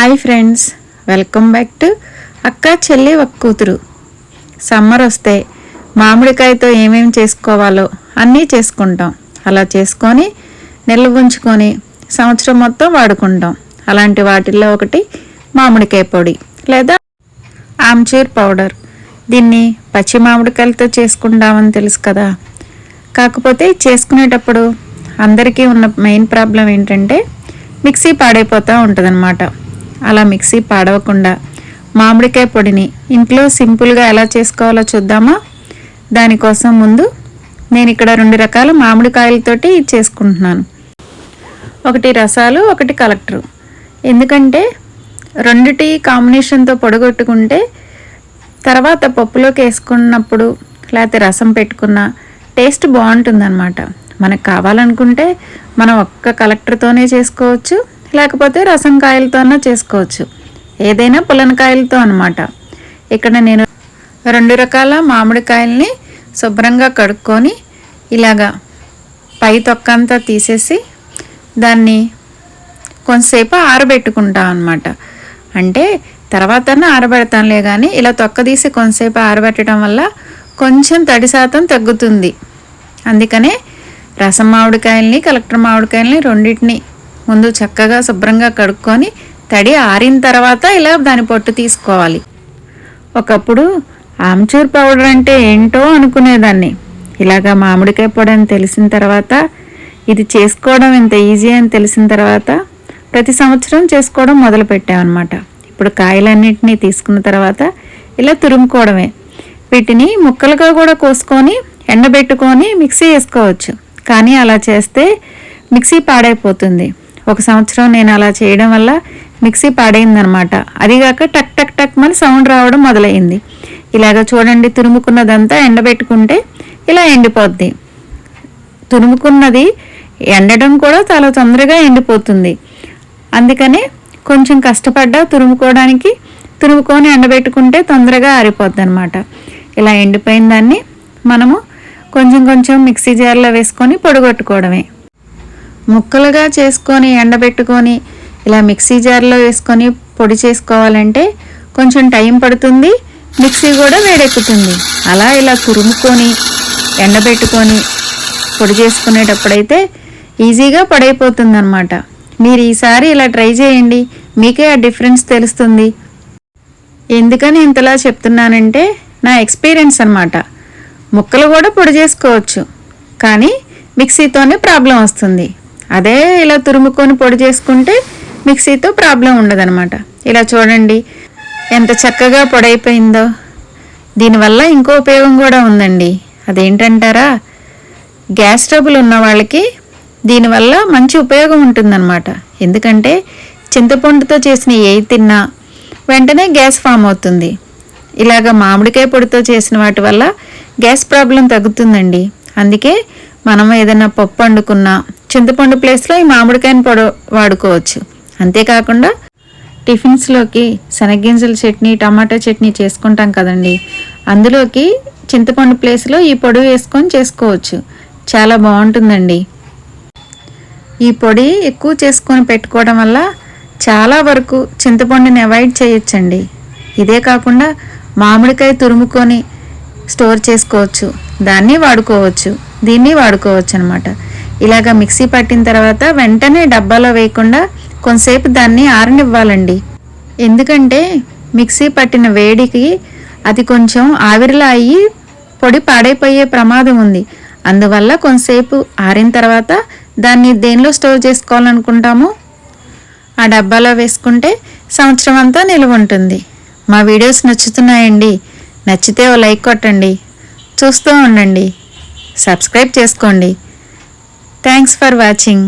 Hi friends, welcome back to అక్క చెల్లి ఒక్క కూతురు. సమ్మర్ వస్తే మామిడికాయతో ఏమేమి చేసుకోవాలో అన్నీ చేసుకుంటాం. అలా చేసుకొని నిల్వ ఉంచుకొని సంవత్సరం మొత్తం వాడుకుంటాం. అలాంటి వాటిల్లో ఒకటి మామిడికాయ పొడి లేదా ఆమ్చూర్ పౌడర్. దీన్ని పచ్చి మామిడికాయలతో చేసుకుంటామని తెలుసు కదా. కాకపోతే చేసుకునేటప్పుడు అందరికీ ఉన్న మెయిన్ ప్రాబ్లం ఏంటంటే మిక్సీ పాడైపోతూ ఉంటుందన్నమాట. అలా మిక్సీ పాడవకుండా మామిడికాయ పొడిని ఇంట్లో సింపుల్గా ఎలా చేసుకోవాలో చూద్దామా. దానికోసం ముందు నేను ఇక్కడ 2 రకాల మామిడికాయలతోటి చేసుకుంటున్నాను. ఒకటి రసాలు, ఒకటి కలెక్టరు. ఎందుకంటే రెండిటి కాంబినేషన్తో పొడగొట్టుకుంటే తర్వాత పప్పులోకి వేసుకున్నప్పుడు లేకపోతే రసం పెట్టుకున్న టేస్ట్ బాగుంటుందన్నమాట. మనకు కావాలనుకుంటే మనం ఒక్క కలెక్టర్తోనే చేసుకోవచ్చు, లేకపోతే రసం కాయలతోనే చేసుకోవచ్చు. ఏదైనా పుల్లనకాయలతో అనమాట. ఇక్కడ నేను 2 రకాల మామిడికాయల్ని శుభ్రంగా కడుక్కొని ఇలాగా పై తొక్కంతా తీసేసి దాన్ని కొంతసేపు ఆరబెట్టుకుంటాం అనమాట. అంటే తర్వాత ఆరబెడతానులే కానీ ఇలా తొక్క తీసి కొంతసేపు ఆరబెట్టడం వల్ల కొంచెం తడి శాతం తగ్గుతుంది. అందుకనే రసం మామిడికాయల్ని, కలెక్టర్ మామిడికాయల్ని రెండింటిని ముందు చక్కగా శుభ్రంగా కడుక్కొని తడి ఆరిన తర్వాత ఇలా దాని పొట్టు తీసుకోవాలి. ఒకప్పుడు ఆమ్చూర్ పౌడర్ అంటే ఏంటో అనుకునేదాన్ని. ఇలాగా మామిడికాయ పొడి అని తెలిసిన తర్వాత, ఇది చేసుకోవడం ఎంత ఈజీ అని తెలిసిన తర్వాత ప్రతి సంవత్సరం చేసుకోవడం మొదలుపెట్టామన్నమాట. ఇప్పుడు కాయలన్నింటినీ తీసుకున్న తర్వాత ఇలా తురుముకోవడమే. వీటిని ముక్కలుగా కూడా కోసుకొని ఎండబెట్టుకొని మిక్సీ వేసుకోవచ్చు. కానీ అలా చేస్తే మిక్సీ పాడైపోతుంది. ఒక సంవత్సరం నేను అలా చేయడం వల్ల మిక్సీ పాడైందనమాట. అదిగాక టక్ టక్ టక్ అని సౌండ్ రావడం మొదలైంది. ఇలాగ చూడండి, తురుముకున్నదంతా ఎండబెట్టుకుంటే ఇలా ఎండిపోద్ది. తురుముకున్నది ఎండడం కూడా చాలా తొందరగా ఎండిపోతుంది. అందుకనే కొంచెం కష్టపడ్డా తురుముకొని ఎండబెట్టుకుంటే తొందరగా ఆరిపోద్ది అనమాట. ఇలా ఎండిపోయిన దాన్ని మనము కొంచెం కొంచెం మిక్సీ జార్లో వేసుకొని పొడిగొట్టుకోవడమే. ముక్కలుగా చేసుకొని ఎండబెట్టుకొని ఇలా మిక్సీ జార్లో వేసుకొని పొడి చేసుకోవాలంటే కొంచెం టైం పడుతుంది, మిక్సీ కూడా వేడెక్కుతుంది. అలా ఇలా తురుముకొని ఎండబెట్టుకొని పొడి చేసుకునేటప్పుడైతే ఈజీగా పొడైపోతుంది అనమాట. మీరు ఈసారి ఇలా ట్రై చేయండి, మీకే ఆ డిఫరెన్స్ తెలుస్తుంది. ఎందుకని ఇంతలా చెప్తున్నానంటే నా ఎక్స్పీరియన్స్ అనమాట. ముక్కలు కూడా పొడి చేసుకోవచ్చు, కానీ మిక్సీతోనే ప్రాబ్లం వస్తుంది. అదే ఇలా తురుముకొని పొడి చేసుకుంటే మిక్సీతో ప్రాబ్లం ఉండదన్నమాట. ఇలా చూడండి ఎంత చక్కగా పొడైపోయిందో. దీనివల్ల ఇంకో ఉపయోగం కూడా ఉందండి. అదేంటంటారా, గ్యాస్ ట్రబుల్ ఉన్న వాళ్ళకి దీనివల్ల మంచి ఉపయోగం ఉంటుందన్నమాట. ఎందుకంటే చింతపండుతో చేసిన ఏది తిన్నా వెంటనే గ్యాస్ ఫామ్ అవుతుంది. ఇలాగ మామిడికాయ పొడితో చేసిన వాటి వల్ల గ్యాస్ ప్రాబ్లం తగ్గుతుందండి. అందుకే మనం ఏదైనా పప్పు వండుకున్నా చింతపండు ప్లేస్లో ఈ మామిడికాయని పొడి వాడుకోవచ్చు. అంతేకాకుండా టిఫిన్స్లోకి శనగ్గింజల చట్నీ, టమాటా చట్నీ చేసుకుంటాం కదండి, అందులోకి చింతపండు ప్లేస్లో ఈ పొడి వేసుకొని చేసుకోవచ్చు. చాలా బాగుంటుందండి. ఈ పొడి ఎక్కువ చేసుకొని పెట్టుకోవడం వల్ల చాలా వరకు చింతపండుని అవాయిడ్ చేయొచ్చండి. ఇదే కాకుండా మామిడికాయ తురుముకొని స్టోర్ చేసుకోవచ్చు, దీన్ని వాడుకోవచ్చు అనమాట. ఇలాగ మిక్సీ పట్టిన తర్వాత వెంటనే డబ్బాలో వేయకుండా కొంతసేపు దాన్ని ఆరనివ్వాలండి. ఎందుకంటే మిక్సీ పట్టిన వేడికి అది కొంచెం ఆవిరిలా అయ్యి పొడి పాడైపోయే ప్రమాదం ఉంది. అందువల్ల కొంతసేపు ఆరిన తర్వాత దాన్ని దేనిలో స్టోర్ చేసుకోవాలనుకుంటామో ఆ డబ్బాలో వేసుకుంటే సంవత్సరం అంతా నిల్వ ఉంటుంది. మా వీడియోస్ నచ్చుతున్నాయండి. నచ్చితే ఓ లైక్ కొట్టండి, చూస్తూ ఉండండి, సబ్స్క్రైబ్ చేసుకోండి. Thanks for watching.